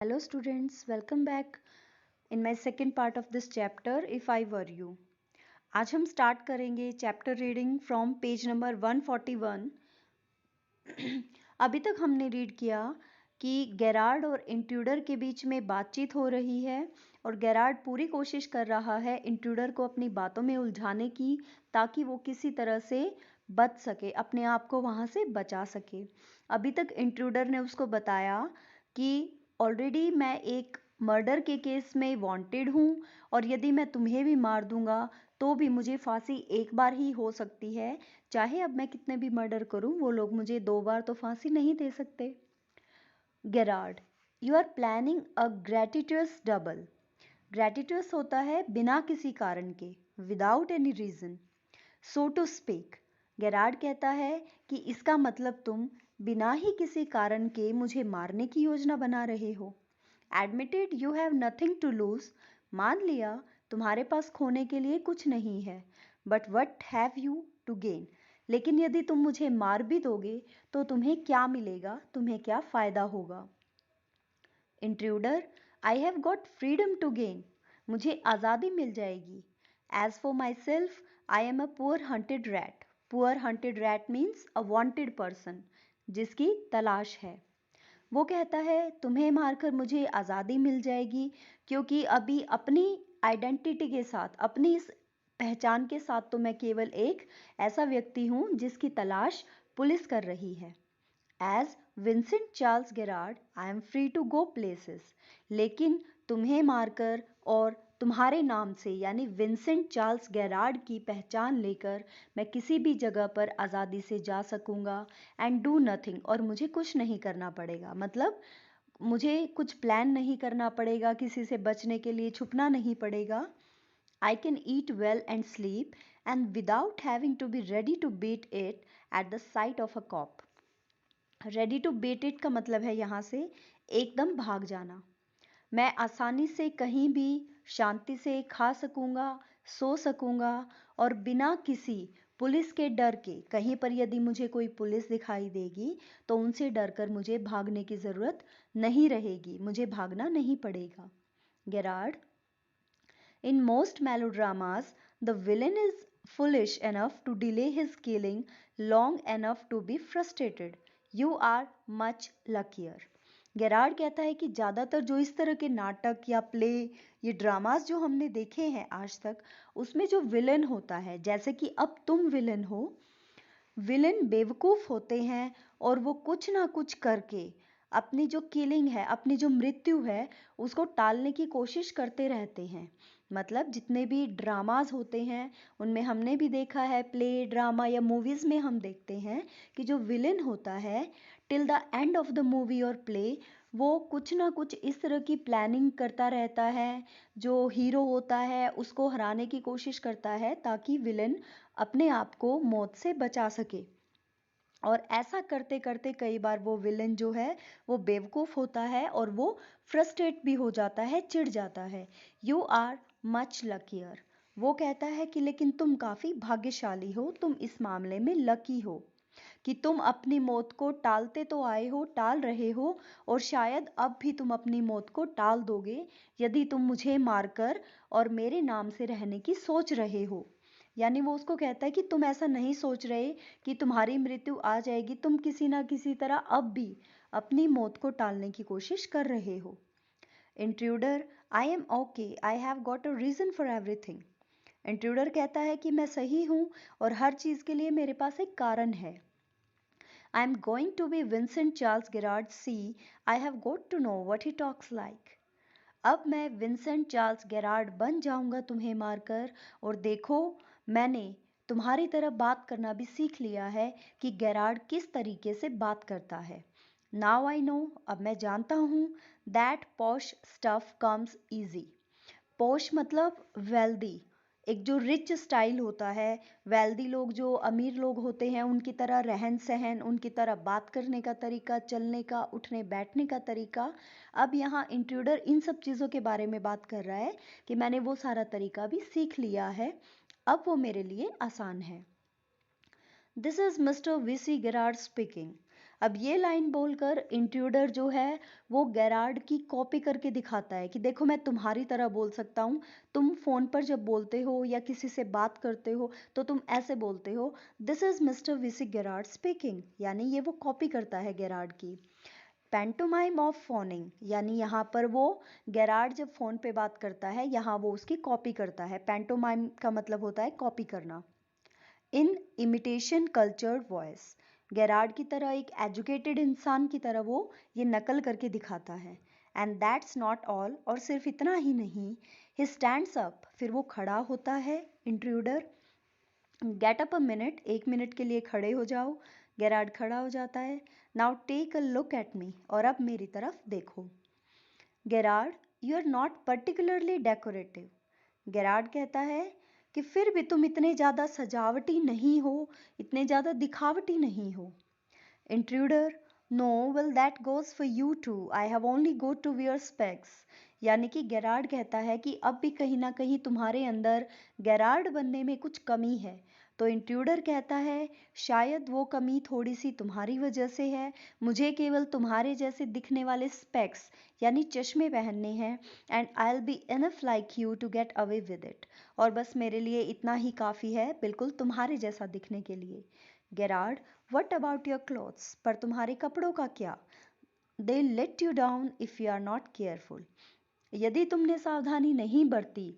Hello students, welcome back in my second part of this chapter If I Were You. आज हम start करेंगे chapter reading from page number 141। अभी तक हमने read किया कि गेरार्ड और इंट्रूडर के बीच में बातचीत हो रही है और गेरार्ड पूरी कोशिश कर रहा है इंट्रूडर को अपनी बातों में उलझाने की ताकि वो किसी तरह से बच सके, अपने आप को वहाँ से बचा सके। अभी तक इंट्रूडर ने उसको बताया कि ऑलरेडी मैं एक मर्डर के केस में वांटेड हूँ और यदि मैं तुम्हें भी मार दूंगा तो भी मुझे फांसी एक बार ही हो सकती है। चाहे अब मैं कितने भी मर्डर करूं, वो लोग मुझे 2 बार तो फांसी नहीं दे सकते। Gerard, you are planning a gratuitous double. Gratuitous होता है बिना किसी कारण के, without any reason, so to speak. Gerard कहता है कि इसका मतलब तुम बिना ही किसी कारण के मुझे मारने की योजना बना रहे हो। Admitted you have nothing to lose. मान लिया तुम्हारे पास खोने के लिए कुछ नहीं है। But what have you to gain. लेकिन यदि तुम मुझे मार भी दोगे तो तुम्हें क्या मिलेगा, तुम्हें क्या फायदा होगा। Intruder, I have got freedom to gain. मुझे आज़ादी मिल जाएगी। As for myself I am a poor hunted rat. Poor hunted rat means a wanted person, जिसकी तलाश है। वो कहता है तुम्हें मारकर मुझे आज़ादी मिल जाएगी क्योंकि अभी अपनी आइडेंटिटी के साथ, अपनी इस पहचान के साथ तो मैं केवल एक ऐसा व्यक्ति हूँ जिसकी तलाश पुलिस कर रही है। As Vincent Charles Gerard I am free to go places. लेकिन तुम्हें मारकर और तुम्हारे नाम से यानी विंसेंट चार्ल्स गेरार्ड की पहचान लेकर मैं किसी भी जगह पर आज़ादी से जा सकूंगा। एंड डू नथिंग, और मुझे कुछ नहीं करना पड़ेगा। मतलब मुझे कुछ प्लान नहीं करना पड़ेगा, किसी से बचने के लिए छुपना नहीं पड़ेगा। I can eat well and sleep and without having to be ready to beat it at the sight of a cop. Ready to beat it का मतलब है यहाँ से एकदम भाग जाना। मैं आसानी से कहीं भी शांति से खा सकूंगा, सो सकूंगा और बिना किसी पुलिस के डर के, कहीं पर यदि मुझे कोई पुलिस दिखाई देगी तो उनसे डरकर मुझे भागने की ज़रूरत नहीं रहेगी, मुझे भागना नहीं पड़ेगा। Gerard, in most melodramas, the villain is foolish enough to delay his killing long enough to be frustrated. You are much luckier. Gerard कहता है कि ज़्यादातर जो इस तरह के नाटक या प्ले, ये ड्रामास जो हमने देखे हैं आज तक, उसमें जो विलन होता है, जैसे कि अब तुम विलन हो, विलेन बेवकूफ़ होते हैं और वो कुछ ना कुछ करके अपनी जो किलिंग है, अपनी जो मृत्यु है, उसको टालने की कोशिश करते रहते हैं। मतलब जितने भी ड्रामाज होते हैं उनमें हमने भी देखा है, प्ले ड्रामा या मूवीज़ में हम देखते हैं कि जो विलेन होता है till the end of the movie और प्ले, वो कुछ ना कुछ इस तरह की प्लानिंग करता रहता है, जो हीरो होता है उसको हराने की कोशिश करता है ताकि विलेन अपने आप को मौत से बचा सके। और ऐसा करते करते कई बार वो विलन जो है वो बेवकूफ़ होता है और वो फ्रस्ट्रेट भी हो जाता है, चिढ़ जाता है। You are much luckier. वो कहता है कि लेकिन तुम काफ़ी भाग्यशाली हो, तुम इस मामले में लकी हो कि तुम अपनी मौत को टालते तो आए हो, टाल रहे हो, और शायद अब भी तुम अपनी मौत को टाल दोगे यदि तुम मुझे मारकर और मेरे नाम से रहने की सोच रहे हो। यानी वो उसको कहता है कि तुम ऐसा नहीं सोच रहे कि तुम्हारी मृत्यु आ जाएगी, तुम किसी ना किसी तरह अब भी अपनी मौत को टालने की कोशिश कर रहे हो। Intruder, I am okay, I have got a reason for everything. Intruder कहता है कि मैं सही हूँ और हर चीज़ के लिए मेरे पास एक कारण है। I am going to be Vincent Charles Gerard C. I have got to know what he talks like. अब मैं विंसेंट चार्ल्स गेरार्ड बन जाऊंगा तुम्हें मारकर, और देखो मैंने तुम्हारी तरह बात करना भी सीख लिया है कि गेरार्ड किस तरीके से बात करता है। नाउ आई नो, अब मैं जानता हूँ, that posh stuff comes easy. Posh मतलब वेल्दी, एक जो रिच स्टाइल होता है, वेल्दी लोग जो अमीर लोग होते हैं उनकी तरह रहन सहन, उनकी तरह बात करने का तरीका, चलने का, उठने बैठने का तरीका। अब यहाँ इंट्रूडर इन सब चीज़ों के बारे में बात कर रहा है कि मैंने वो सारा तरीका भी सीख लिया है, अब वो मेरे लिए आसान है। This is Mr VC Gerard speaking. अब ये लाइन बोलकर इंट्रूडर जो है वो गेरार्ड की कॉपी करके दिखाता है कि देखो मैं तुम्हारी तरह बोल सकता हूँ। तुम फोन पर जब बोलते हो या किसी से बात करते हो तो तुम ऐसे बोलते हो, this is Mr VC Gerard speaking, यानी ये वो कॉपी करता है गेरार्ड की। पैंटोमाइम ऑफ फोनिंग, यानी यहाँ पर वो गेरार्ड जब फोन पे बात करता है यहाँ वो उसकी कॉपी करता है। पैंटोमाइम का मतलब होता है कॉपी करना। In imitation cultured voice, Gerard की तरह एक एजुकेटेड इंसान की तरह वो ये नकल करके दिखाता है। एंड दैट्स नॉट ऑल, और सिर्फ इतना ही नहीं, ही स्टैंड्स अप, फिर वो खड़ा होता है intruder. Get up a minute, 1 minute के लिए खड़े हो जाओ। गेरार्ड खड़ा हो जाता है। Now take a look at me, और अब मेरी तरफ देखो। Gerard, you are not particularly decorative. Gerard कहता है कि फिर भी तुम इतने ज़्यादा सजावटी नहीं हो, इतने ज़्यादा दिखावटी नहीं हो। Intruder, no, well that goes for you too, I have only go to wear specs. यानी कि गेरार्ड कहता है कि अब भी कहीं ना कहीं तुम्हारे अंदर गेरार्ड बनने में कुछ कमी है। तो इंट्रूडर कहता है शायद वो कमी थोड़ी सी तुम्हारी वजह से है, मुझे केवल तुम्हारे जैसे दिखने वाले स्पेक्स यानी चश्मे पहनने हैं, and I will be enough like you to get away with it, और बस मेरे लिए इतना ही काफ़ी है बिल्कुल तुम्हारे जैसा दिखने के लिए। Gerard, what about your clothes, पर तुम्हारे कपड़ों का क्या? They let you down if you are not careful, यदि तुमने सावधानी नहीं बरती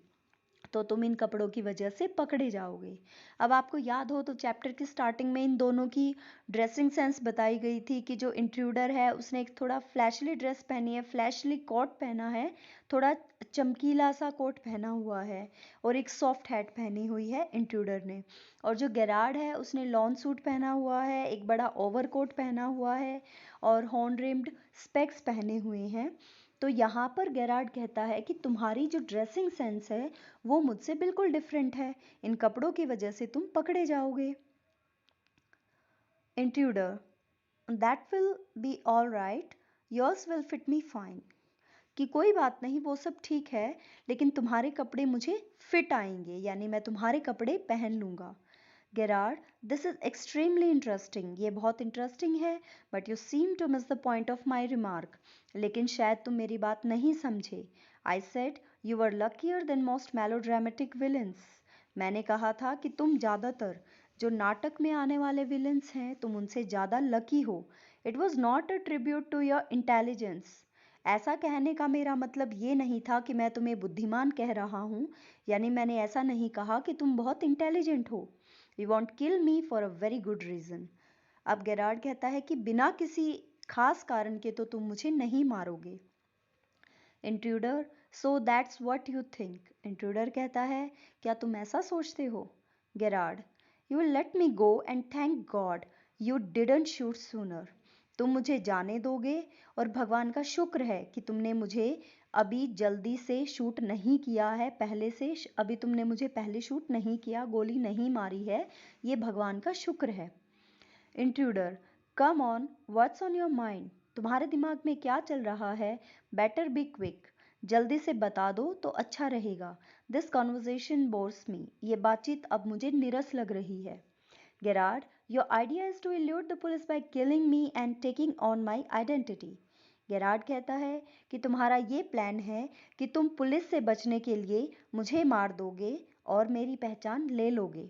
तो तुम इन कपड़ों की वजह से पकड़े जाओगे। अब आपको याद हो तो चैप्टर की स्टार्टिंग में इन दोनों की ड्रेसिंग सेंस बताई गई थी कि जो इंट्रूडर है उसने एक थोड़ा फ्लैशली ड्रेस पहनी है, फ्लैशली कोट पहना है, थोड़ा चमकीला सा कोट पहना हुआ है, और एक सॉफ्ट हैट पहनी हुई है इंट्रूडर ने। और जो गेरार्ड है उसने लॉन सूट पहना हुआ है, एक बड़ा ओवरकोट पहना हुआ है, और हॉर्न रिम्ड स्पेक्स पहने हुए हैं। तो यहाँ पर गेरार्ड कहता है कि तुम्हारी जो ड्रेसिंग सेंस है वो मुझसे बिल्कुल डिफरेंट है, इन कपड़ों की वजह से तुम पकड़े जाओगे। Intruder, that will be all right, yours will fit me fine, कि कोई बात नहीं वो सब ठीक है, लेकिन तुम्हारे कपड़े मुझे फिट आएंगे, यानी मैं तुम्हारे कपड़े पहन लूंगा। Gerard, this is extremely interesting, ये बहुत इंटरेस्टिंग है, but you seem to miss the point of my remark, लेकिन शायद तुम मेरी बात नहीं समझे। I said you were luckier than most melodramatic villains, मैंने कहा था कि तुम ज़्यादातर जो नाटक में आने वाले विलन्स हैं तुम उनसे ज़्यादा लकी हो। It was not a tribute to your intelligence, ऐसा कहने का मेरा मतलब ये नहीं था कि मैं तुम्हें बुद्धिमान कह रहा हूँ, यानी मैंने ऐसा नहीं कहा कि तुम बहुत इंटेलिजेंट हो। You want kill me for a very good reason. अब गेरार्ड कहता है कि बिना किसी खास कारण के तो तुम मुझे नहीं मारोगे। Intruder, so that's what you think. Intruder कहता है क्या तुम ऐसा सोचते हो? Gerard, you will let me go and thank God you didn't shoot sooner, तुम मुझे जाने दोगे और भगवान का शुक्र है कि तुमने मुझे अभी जल्दी से शूट नहीं किया है, पहले से अभी तुमने मुझे पहले शूट नहीं किया, गोली नहीं मारी है, ये भगवान का शुक्र है। Intruder, come on, what's on your mind, तुम्हारे दिमाग में क्या चल रहा है? बेटर बी क्विक, जल्दी से बता दो तो अच्छा रहेगा। दिस कॉन्वर्जेशन बोर्स मी, ये बातचीत अब मुझे नीरस लग रही है। Gerard, your idea is to elude the police by killing me and taking on my identity. Gerard कहता है कि तुम्हारा ये प्लान है कि तुम पुलिस से बचने के लिए मुझे मार दोगे और मेरी पहचान ले लोगे।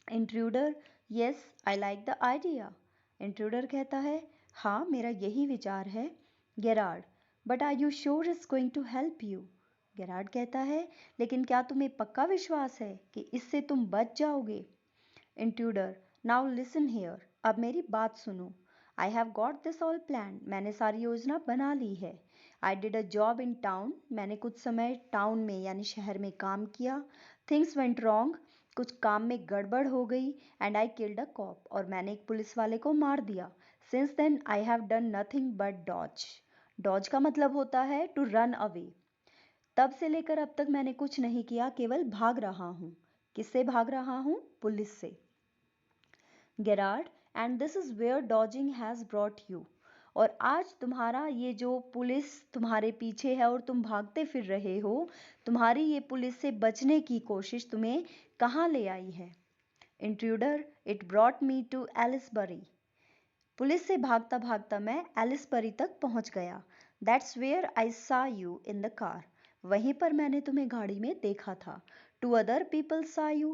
Intruder, yes, I like the idea. Intruder कहता है हाँ मेरा यही विचार है। Gerard, but are you sure it's going to help you? Gerard कहता है लेकिन क्या तुम्हें पक्का विश्वास है कि इससे तुम बच जाओगे? इंट्रूडर, नाउ लिसन हियर, अब मेरी बात सुनो। आई have got this all plan, मैंने सारी योजना बना ली है। I did a job in town, मैंने कुछ समय टाउन में यानी शहर में काम किया। थिंग्स वेंट रॉन्ग, कुछ काम में गड़बड़ हो गई, and I killed a cop, और मैंने एक पुलिस वाले को मार दिया। Since then I have done nothing but dodge, dodge का मतलब होता है टू रन अवे। तब से लेकर अब तक मैंने कुछ नहीं किया, केवल भाग रहा हूँ। किससे भाग रहा हूँ? पुलिस से। Gerard, and this is where dodging has brought you, और आज तुम्हारा ये जो पुलिस तुम्हारे पीछे है और तुम भागते फिर रहे हो, तुम्हारी ये पुलिस से बचने की कोशिश तुम्हें कहाँ ले आई है? Intruder, it brought me to Aylesbury, police से भागता भागता मैं एलिसबरी तक पहुंच गया। दैट्स वेयर आई सा यू इन द कार। वहीं पर मैंने तुम्हें गाड़ी में देखा था। Two other people saw you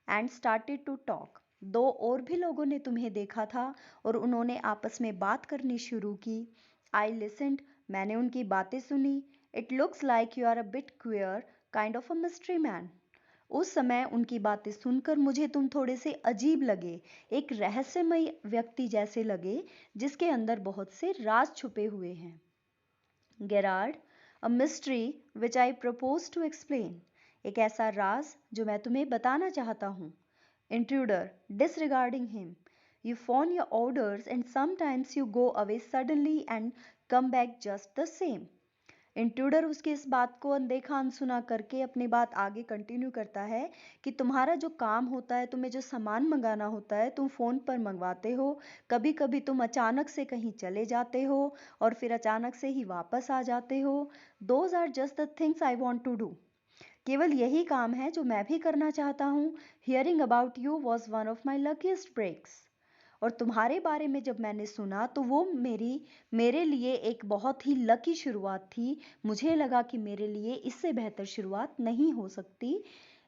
and started to talk. दो और भी लोगों ने तुम्हें देखा था और उन्होंने आपस में बात करनी शुरू की। आई लिसन्ड, मैंने उनकी बातें सुनी। It looks like you are a bit queer, kind of a mystery man. उस समय उनकी बातें सुनकर मुझे तुम थोड़े से अजीब लगे, एक रहस्यमय व्यक्ति जैसे लगे जिसके अंदर बहुत से राज छुपे हुए हैं। Gerard, a mystery which I propose to explain. एक ऐसा राज जो मैं तुम्हें बताना चाहता हूँ। Intruder, disregarding him, you phone your orders and sometimes you go away suddenly and come back just the same. Intruder उसकी इस बात को अनदेखा अनसुना करके अपनी बात आगे कंटिन्यू करता है कि तुम्हारा जो काम होता है, तुम्हें जो सामान मंगाना होता है, तुम फ़ोन पर मंगवाते हो। कभी कभी तुम अचानक से कहीं चले जाते हो और फिर अचानक से ही वापस आ जाते हो। Those are just the things I want to do. केवल यही काम है जो मैं भी करना चाहता हूँ। Hearing about you was one of my luckiest breaks. और तुम्हारे बारे में जब मैंने सुना तो वो मेरे लिए एक बहुत ही लकी शुरुआत थी। मुझे लगा कि मेरे लिए इससे बेहतर शुरुआत नहीं हो सकती।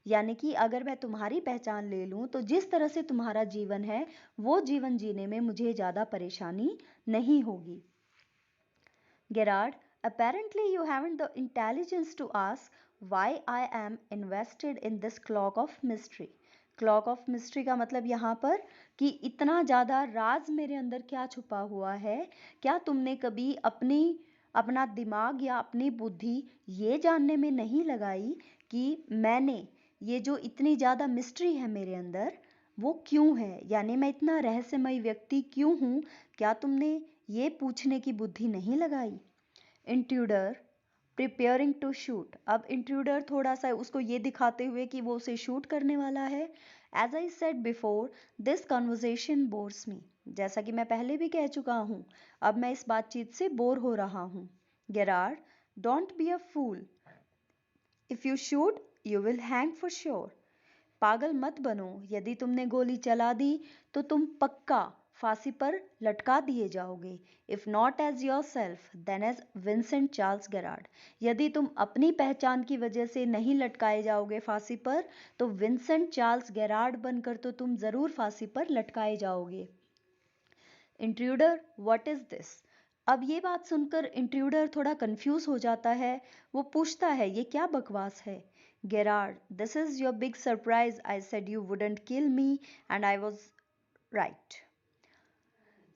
यानी कि अगर मैं तुम्हारी पहचान ले लूं तो जिस तरह से तुम्हारा जीवन है वो जीवन जीने में मुझे ज़्यादा परेशानी नहीं होगी। Gerard, apparently you haven't the intelligence to ask why I am invested in this cloak of mystery. Clock of mystery का मतलब यहाँ पर कि इतना ज़्यादा राज मेरे अंदर क्या छुपा हुआ है। क्या तुमने कभी अपना दिमाग या अपनी बुद्धि ये जानने में नहीं लगाई कि मैंने ये जो इतनी ज़्यादा मिस्ट्री है मेरे अंदर वो क्यों है, यानी मैं इतना रहस्यमय व्यक्ति क्यों हूँ। क्या तुमने ये पूछने की बुद्धि नहीं लगाई। Intruder, preparing to shoot. अब इंट्रूडर थोड़ा सा उसको ये दिखाते हुए कि वो उसे शूट करने वाला है। As I said before, this conversation bores me. जैसा कि मैं पहले भी कह चुका हूँ, अब मैं इस बातचीत से बोर हो रहा हूँ। Gerard, don't be a fool, if you shoot you will hang for sure. पागल मत बनो, यदि तुमने गोली चला दी तो तुम पक्का फांसी पर लटका दिए जाओगे। If not as yourself then as Vincent Charles Gerard. यदि तुम अपनी पहचान की वजह से नहीं लटकाए जाओगे फांसी पर, तो विंसेंट चार्ल्स गेरार्ड बनकर तो तुम जरूर फांसी पर लटकाए जाओगे। Intruder, what is this. अब ये बात सुनकर इंट्रूडर थोड़ा कंफ्यूज हो जाता है। वो पूछता है ये क्या बकवास है। Gerard, this is your big surprise. I said you wouldn't kill me and I was right.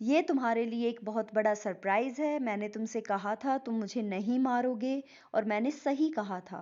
ये तुम्हारे लिए एक बहुत बड़ा सरप्राइज है। मैंने तुमसे कहा था तुम मुझे नहीं मारोगे और मैंने सही कहा था।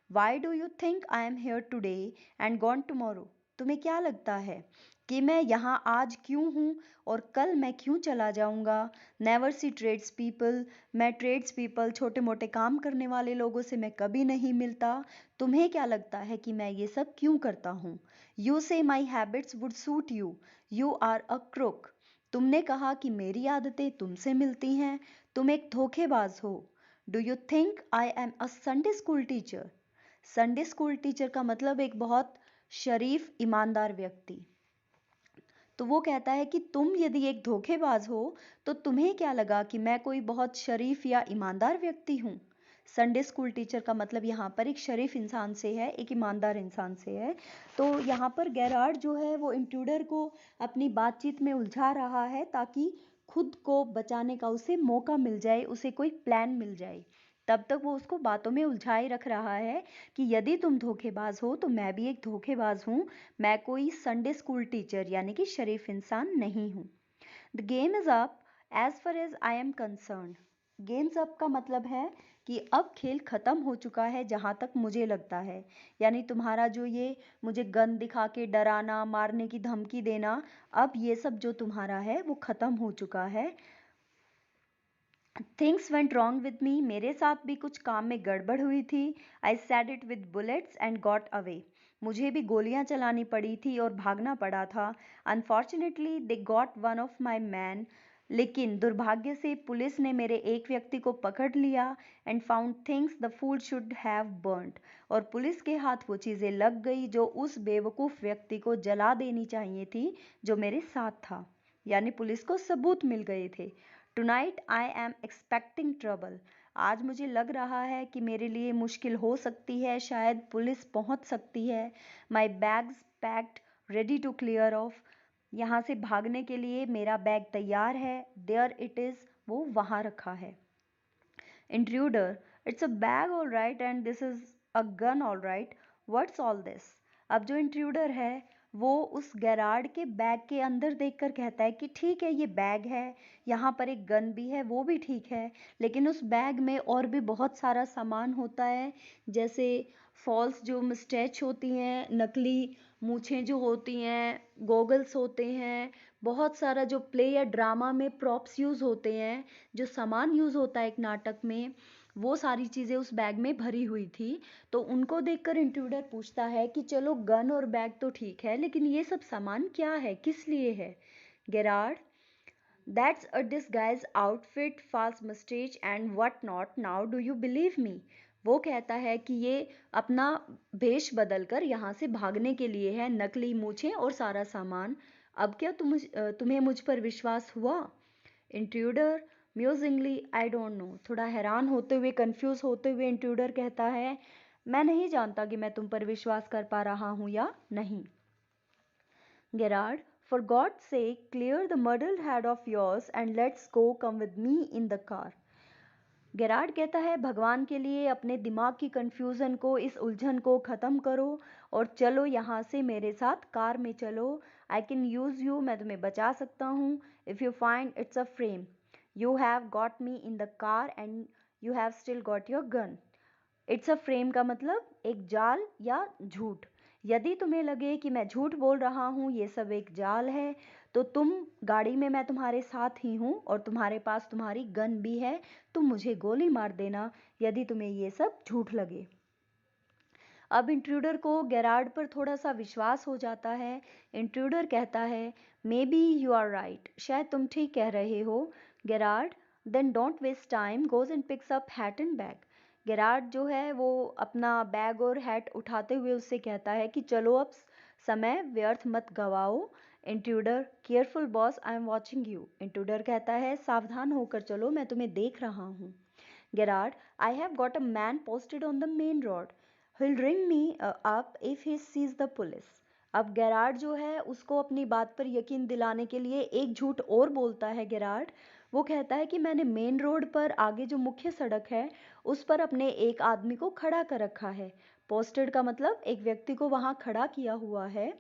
Why do you think I am here today and gone tomorrow. तुम्हें क्या लगता है कि मैं यहाँ आज क्यों हूँ और कल मैं क्यों चला जाऊँगा। Never see trades people. मैं ट्रेड्स पीपल, छोटे मोटे काम करने वाले लोगों से मैं कभी नहीं मिलता। तुम्हें क्या लगता है कि मैं ये सब क्यों करता हूँ। You say my habits would suit you, you are a crook. तुमने कहा कि मेरी आदतें तुमसे मिलती हैं। तुम एक धोखेबाज हो। Do you think I am a Sunday school teacher. Sunday school teacher का मतलब एक बहुत शरीफ ईमानदार व्यक्ति। तो वो कहता है कि तुम यदि एक धोखेबाज हो तो तुम्हें क्या लगा कि मैं कोई बहुत शरीफ या ईमानदार व्यक्ति हूँ। संडे स्कूल टीचर का मतलब यहाँ पर एक शरीफ इंसान से है, एक ईमानदार इंसान से है। तो यहाँ पर गेरार्ड जो है वो इंट्रूडर को अपनी बातचीत में उलझा रहा है ताकि खुद को बचाने का उसे मौका मिल जाए, उसे कोई प्लान मिल जाए। तब तक वो उसको बातों में उलझाए रख रहा है कि यदि तुम धोखेबाज हो तो मैं भी एक धोखेबाज हूँ। मैं कोई संडे स्कूल टीचर यानी कि शरीफ इंसान नहीं हूँ। The game is up as far as I am concerned. Game's up का मतलब है कि अब खेल खत्म हो चुका है जहां तक मुझे लगता है। यानी तुम्हारा जो ये मुझे गन दिखा के डराना, मारने की धमकी देना, अब ये सब जो तुम्हारा है वो खत्म हो चुका है। Things went wrong with me. मेरे साथ भी कुछ काम में गड़बड़ हुई थी। आई sad it with bullets and got away. मुझे भी गोलियां चलानी पड़ी थी और भागना पड़ा था। Unfortunately they got one of my man. लेकिन दुर्भाग्य से पुलिस ने मेरे एक व्यक्ति को पकड़ लिया and found things the fool should have burned. और पुलिस के हाथ वो चीज़ें लग गई जो उस बेवकूफ़ व्यक्ति को जला देनी चाहिए थी जो मेरे साथ था। यानी पुलिस को सबूत मिल गए थे। Tonight I am expecting trouble, आज मुझे लग रहा है कि मेरे लिए मुश्किल हो सकती है, शायद पुलिस पहुंच सकती है। My bags packed ready to clear off, यहाँ से भागने के लिए मेरा बैग तैयार है। देयर इट इज़, वो वहाँ रखा है। Intruder, it's a bag all right and this is a gun all right, what's all this. अब जो इंट्रूडर है वो उस गैराड के बैग के अंदर देखकर कहता है कि ठीक है ये बैग है, यहाँ पर एक गन भी है, वो भी ठीक है, लेकिन उस बैग में और भी बहुत सारा सामान होता है, जैसे फॉल्स जो मिस्टैच होती हैं, नकली मूछें जो होती हैं, गॉगल्स होते हैं, बहुत सारा जो प्ले या ड्रामा में प्रॉप्स यूज़ होते हैं, जो सामान यूज़ होता है एक नाटक में, वो सारी चीज़ें उस बैग में भरी हुई थी। तो उनको देखकर इंट्रूडर पूछता है कि चलो गन और बैग तो ठीक है, लेकिन ये सब सामान क्या है, किस लिए है। Gerard, that's a disguise outfit, false moustache and what not, now do you believe me. वो कहता है कि ये अपना भेष बदलकर यहाँ से भागने के लिए है, नकली मूछें और सारा सामान। अब क्या तुम्हें मुझ पर विश्वास हुआ। इंट्रूडर, म्यूजिंगली, आई डोंट नो, थोड़ा हैरान होते हुए, कंफ्यूज होते हुए इंट्रूडर कहता है, मैं नहीं जानता कि मैं तुम पर विश्वास कर पा रहा हूं या नहीं। Gerard, for God sake clear the murdered head of yours and let's go, come with me in the car. Gerard कहता है, भगवान के लिए अपने दिमाग की कंफ्यूजन को, इस उलझन को ख़त्म करो और चलो यहाँ से मेरे साथ कार में चलो। आई कैन यूज़ यू, मैं तुम्हें बचा सकता हूँ। If you find it's a frame, you have got me in the car and you have still got your gun. It's a frame का मतलब एक जाल या झूठ। यदि तुम्हें लगे कि मैं झूठ बोल रहा हूँ, ये सब एक जाल है, तो तुम गाड़ी में, मैं तुम्हारे साथ ही हूँ और तुम्हारे पास तुम्हारी गन भी है, तुम मुझे गोली मार देना यदि तुम्हें ये सब झूठ लगे। अब इंट्रूडर को गेरार्ड पर थोड़ा सा विश्वास हो जाता है। इंट्रूडर कहता है, maybe you are right, शायद तुम ठीक कह रहे हो। Gerard, then don't waste time, goes and picks up hat and bag. Gerard जो है वो अपना बैग और हैट उठाते हुए उससे कहता है कि चलो अब समय व्यर्थ मत गवाओ। Intruder, careful boss, I am watching you. Intruder कहता है, सावधान होकर चलो, मैं तुम्हें देख रहा हूँ। Gerard, I have got a man posted on the main road, he'll ring me up if he sees the police। अब गेरार्ड जो है उसको अपनी बात पर यकीन दिलाने के लिए एक झूठ और बोलता है। गेरार्ड वो कहता है कि मैंने मेन रोड पर, आगे जो मुख्य सड़क है, उस पर अपने एक आदमी को खड़ा कर रखा है। पोस्टेड का मतलब एक व्यक्ति को वहां खड़ा किया हुआ है,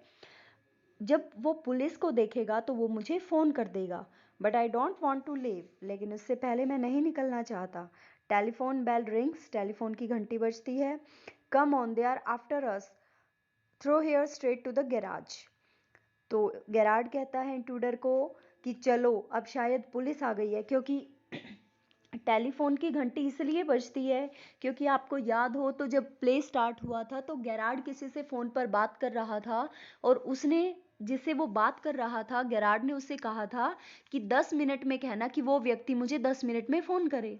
जब वो पुलिस को देखेगा तो वो मुझे फ़ोन कर देगा। But I don't want to leave, लेकिन उससे पहले मैं नहीं निकलना चाहता। टेलीफोन बेल रिंग्स, टेलीफोन की घंटी बजती है। Come on, they are after us, through here straight to the garage. तो गैराड कहता है इंट्रूडर को कि चलो अब शायद पुलिस आ गई है, क्योंकि टेलीफोन की घंटी इसलिए बजती है क्योंकि आपको याद हो तो जब प्ले स्टार्ट हुआ था तो गेरार्ड किसी से फ़ोन पर बात कर रहा था और उसने, जिससे वो बात कर रहा था, गेरार्ड ने उससे कहा था कि 10 मिनट में कहना कि वो व्यक्ति मुझे 10 मिनट में फ़ोन करे।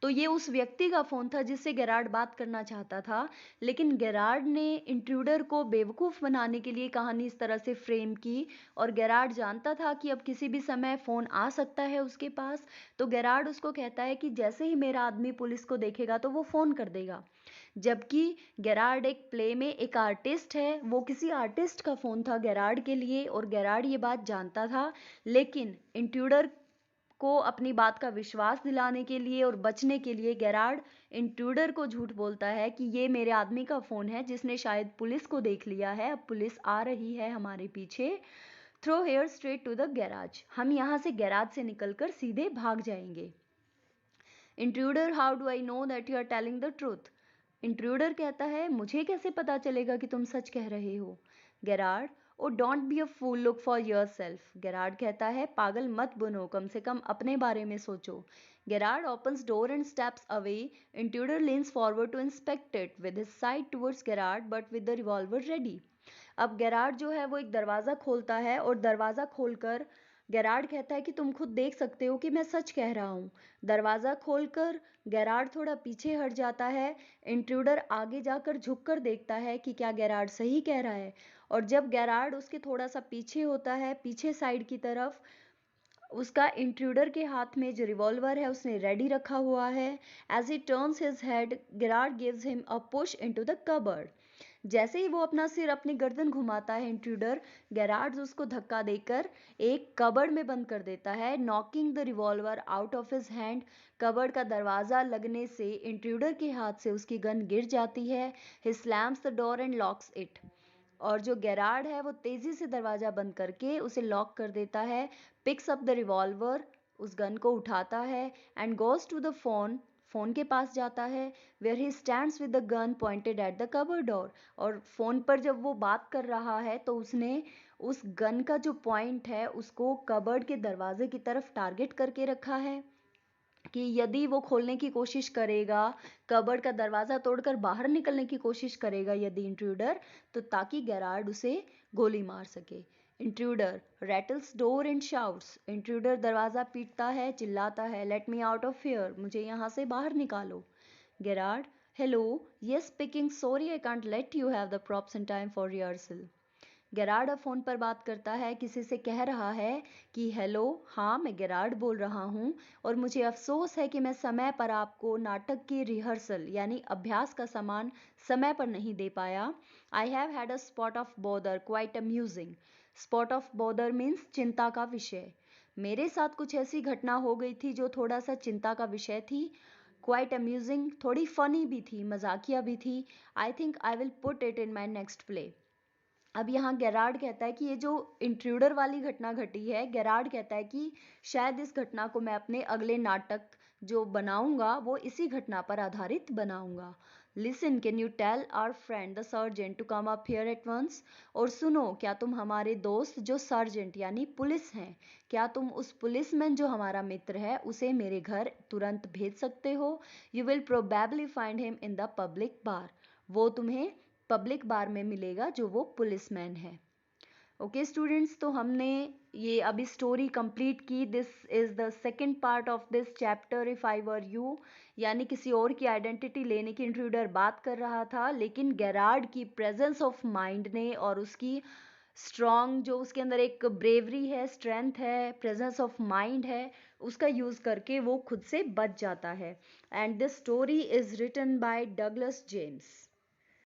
तो ये उस व्यक्ति का फ़ोन था जिससे गेरार्ड बात करना चाहता था, लेकिन गेरार्ड ने इंट्रूडर को बेवकूफ़ बनाने के लिए कहानी इस तरह से फ्रेम की, और गेरार्ड जानता था कि अब किसी भी समय फ़ोन आ सकता है उसके पास। तो गेरार्ड उसको कहता है कि जैसे ही मेरा आदमी पुलिस को देखेगा तो वो फ़ोन कर देगा। जबकि गेरार्ड एक प्ले में एक आर्टिस्ट है, वो किसी आर्टिस्ट का फ़ोन था गेरार्ड के लिए, और गेरार्ड ये बात जानता था, लेकिन इंट्रूडर को अपनी बात का विश्वास दिलाने के लिए और बचने के लिए गेरार्ड इंट्रूडर को झूठ बोलता है कि ये मेरे आदमी का फ़ोन है जिसने शायद पुलिस को देख लिया है, अब पुलिस आ रही है हमारे पीछे। Through here straight to the garage, हम यहाँ से गैराज से निकलकर सीधे भाग जाएंगे। Intruder, how do I know that you are telling the truth. Intruder कहता है, मुझे कैसे पता चलेगा कि तुम सच कह रहे हो। Gerard, oh don't be a fool, look for yourself. Gerard कहता है, पागल मत बनो, कम से कम अपने बारे में सोचो। Gerard opens door and steps away. Intruder leans forward to inspect it with his side towards Gerard but with the revolver ready। अब गेरार्ड जो है वो एक दरवाज़ा खोलता है और दरवाज़ा खोलकर गेरार्ड कहता है कि तुम खुद देख सकते हो कि मैं सच कह रहा हूँ। दरवाज़ा खोलकर गेरार्ड थोड़ा पीछे हट जाता है। इंट्रूडर आगे जाकर झुककर देखता है कि क्या गेरार्ड सही कह रहा है, और जब गेरार्ड उसके थोड़ा सा पीछे होता है, पीछे साइड की तरफ, उसका इंट्रूडर के हाथ में जो रिवॉल्वर है उसने रेडी रखा हुआ है। As he turns his head, Gerard gives him a push into the cupboard. जैसे ही वो अपना सिर, अपनी गर्दन घुमाता है इंट्रूडर, गेरार्ड उसको धक्का देकर एक कबर्ड में बंद कर देता है, knocking the revolver out of his hand. Cupboard का दरवाजा लगने से इंट्रूडर के हाथ से उसकी गन गिर जाती है। He slams the door and locks it. और जो गेरार्ड है वो तेजी से दरवाजा बंद करके उसे लॉक कर देता है, पिक्स अप द रिवॉल्वर, उस गन को उठाता है, and goes to the phone, phone के पास जाता है, where he stands with the gun pointed at the cupboard door. और फोन पर जब वो बात कर रहा है तो उसने उस गन का जो पॉइंट है उसको कबर्ड के दरवाजे की तरफ टारगेट करके रखा है कि यदि वो खोलने की कोशिश करेगा, कबर्ड का दरवाजा तोड़कर बाहर निकलने की कोशिश करेगा यदि इंट्रूडर, तो ताकि गेरार्ड उसे गोली मार सके। Intruder rattles door and shouts. Intruder दरवाजा पीटता है, चिल्लाता है, let me out of here, मुझे यहाँ से बाहर निकालो। Gerard, hello, yes speaking, sorry I can't let you have the props in time for rehearsal. Gerard अब फोन पर बात करता है, किसी से कह रहा है कि हेलो, हाँ मैं गेरार्ड बोल रहा हूँ और मुझे अफसोस है कि मैं समय पर आपको नाटक की रिहर्सल यानी अभ्यास का सामान समय पर नहीं दे पाया। I have had a spot of bother quite amusing. Spot of bother means चिंता का विषय। मेरे साथ कुछ ऐसी घटना हो गई थी जो थोड़ा सा चिंता का विषय थी। क्वाइट अम्यूजिंग थोड़ी फनी भी थी, मजाकिया भी थी। I think I will put it in my next play. अब यहाँ गेरार्ड कहता है कि ये जो इंट्रूडर वाली घटना घटी है, गेरार्ड कहता है कि शायद इस घटना को मैं अपने अगले नाटक जो बनाऊंगा वो इसी घटना पर आधारित बनाऊंगा। Listen, can you tell our friend the sergeant to come up here at once. और सुनो, क्या तुम हमारे दोस्त जो सर्जेंट यानी पुलिस हैं, क्या तुम उस पुलिसमैन जो हमारा मित्र है उसे मेरे घर तुरंत भेज सकते हो। You will probably find him in the public bar. वो तुम्हें पब्लिक बार में मिलेगा जो वो पुलिसमैन है। ओके स्टूडेंट्स, तो हमने ये अभी स्टोरी कंप्लीट की। This is the second part of this chapter, if I were you. यानी किसी और की आइडेंटिटी लेने की इंट्रूडर बात कर रहा था, लेकिन गेरार्ड की प्रेजेंस ऑफ माइंड ने और उसकी स्ट्रॉन्ग जो उसके अंदर एक ब्रेवरी है, स्ट्रेंथ है, प्रेजेंस ऑफ माइंड है, उसका यूज करके वो खुद से बच जाता है। And this story is written by Douglas James.